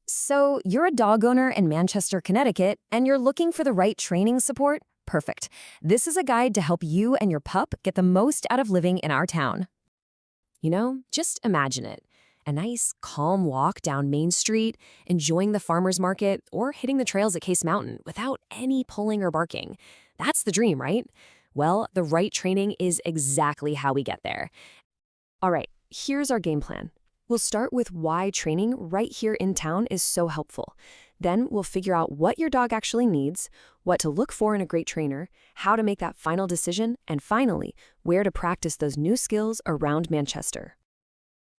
So, you're a dog owner in Manchester, Connecticut, and you're looking for the right training support? Perfect. This is a guide to help you and your pup get the most out of living in our town. Just imagine it. A nice, calm walk down Main Street, enjoying the farmer's market, or hitting the trails at Case Mountain without any pulling or barking. That's the dream, right? Well, the right training is exactly how we get there. All right, here's our game plan. We'll start with why training right here in town is so helpful. Then we'll figure out what your dog actually needs, what to look for in a great trainer, how to make that final decision, and finally, where to practice those new skills around Manchester.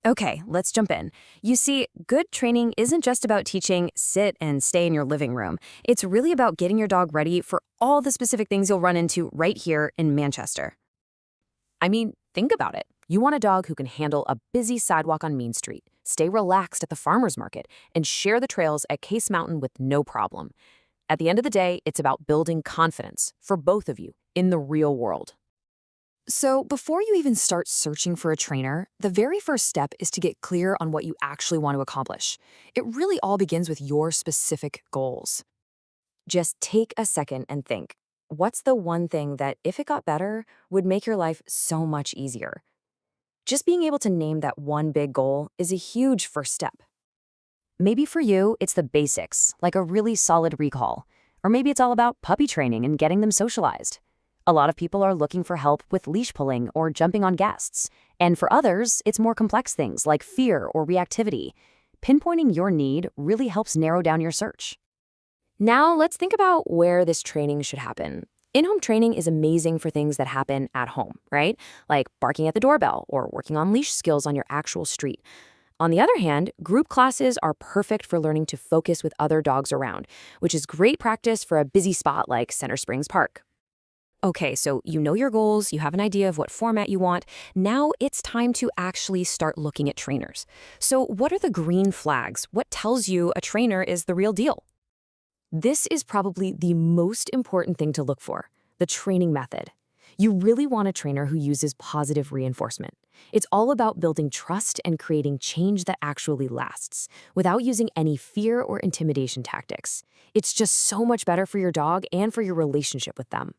Okay, let's jump in. You see, good training isn't just about teaching sit and stay in your living room. It's really about getting your dog ready for all the specific things you'll run into right here in Manchester. I mean, think about it. You want a dog who can handle a busy sidewalk on Main Street, stay relaxed at the farmer's market, and share the trails at Case Mountain with no problem. At the end of the day, it's about building confidence for both of you in the real world. So before you even start searching for a trainer, the very first step is to get clear on what you actually want to accomplish. It really all begins with your specific goals. Just take a second and think, what's the one thing that, if it got better, would make your life so much easier? Just being able to name that one big goal is a huge first step. Maybe for you, it's the basics, like a really solid recall. Or maybe it's all about puppy training and getting them socialized. A lot of people are looking for help with leash pulling or jumping on guests. And for others, it's more complex things like fear or reactivity. Pinpointing your need really helps narrow down your search. Now, let's think about where this training should happen. In-home training is amazing for things that happen at home, right? Like barking at the doorbell or working on leash skills on your actual street. On the other hand, group classes are perfect for learning to focus with other dogs around, which is great practice for a busy spot like Center Springs Park. Okay, so you know your goals, you have an idea of what format you want. Now it's time to actually start looking at trainers. So what are the green flags? What tells you a trainer is the real deal? This is probably the most important thing to look for, the training method. You really want a trainer who uses positive reinforcement. It's all about building trust and creating change that actually lasts, without using any fear or intimidation tactics. It's just so much better for your dog and for your relationship with them.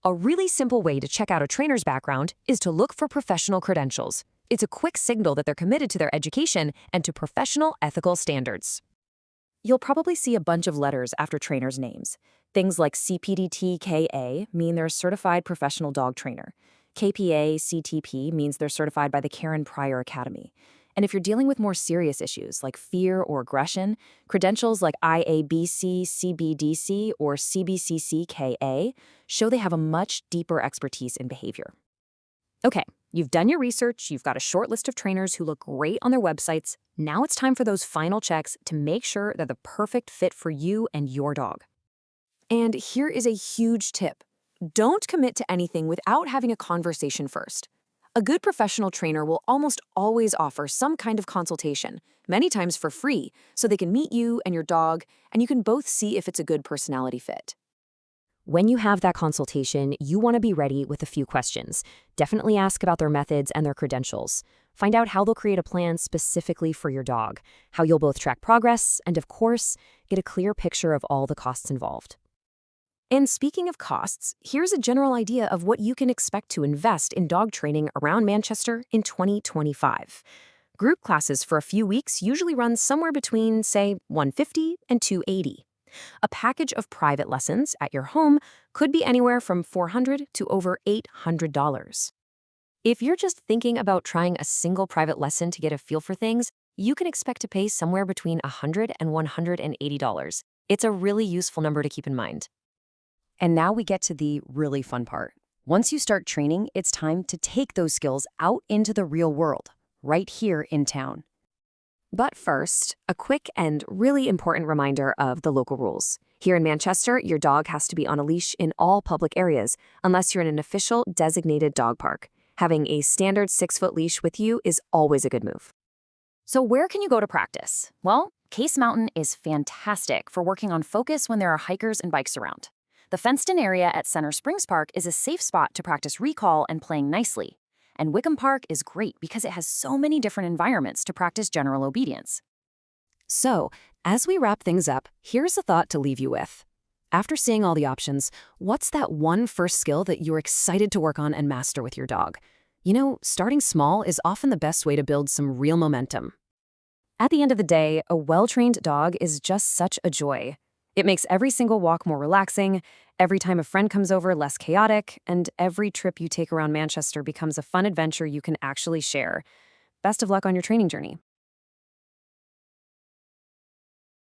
A really simple way to check out a trainer's background is to look for professional credentials. It's a quick signal that they're committed to their education and to professional ethical standards. You'll probably see a bunch of letters after trainers' names. Things like CPDT-KA mean they're a certified professional dog trainer. KPA-CTP means they're certified by the Karen Pryor Academy. And if you're dealing with more serious issues like fear or aggression, credentials like IABC, CBDC, or CBCC-KA show they have a much deeper expertise in behavior. Okay, you've done your research, you've got a short list of trainers who look great on their websites. Now it's time for those final checks to make sure they're the perfect fit for you and your dog. And here is a huge tip. Don't commit to anything without having a conversation first. A good professional trainer will almost always offer some kind of consultation, many times for free, so they can meet you and your dog, and you can both see if it's a good personality fit. When you have that consultation, you want to be ready with a few questions. Definitely ask about their methods and their credentials. Find out how they'll create a plan specifically for your dog, how you'll both track progress, and of course, get a clear picture of all the costs involved. And speaking of costs, here's a general idea of what you can expect to invest in dog training around Manchester in 2025. Group classes for a few weeks usually run somewhere between, say, $150 and $280. A package of private lessons at your home could be anywhere from $400 to over $800. If you're just thinking about trying a single private lesson to get a feel for things, you can expect to pay somewhere between $100 and $180. It's a really useful number to keep in mind. And now we get to the really fun part. Once you start training, it's time to take those skills out into the real world, right here in town. But first, a quick and really important reminder of the local rules. Here in Manchester, your dog has to be on a leash in all public areas, unless you're in an official designated dog park. Having a standard 6-foot leash with you is always a good move. So where can you go to practice? Well, Case Mountain is fantastic for working on focus when there are hikers and bikes around. The fenced-in area at Center Springs Park is a safe spot to practice recall and playing nicely. And Wickham Park is great because it has so many different environments to practice general obedience. So, as we wrap things up, here's a thought to leave you with. After seeing all the options, what's that one first skill that you're excited to work on and master with your dog? Starting small is often the best way to build some real momentum. At the end of the day, a well-trained dog is just such a joy. It makes every single walk more relaxing, every time a friend comes over less chaotic, and every trip you take around Manchester becomes a fun adventure you can actually share. Best of luck on your training journey.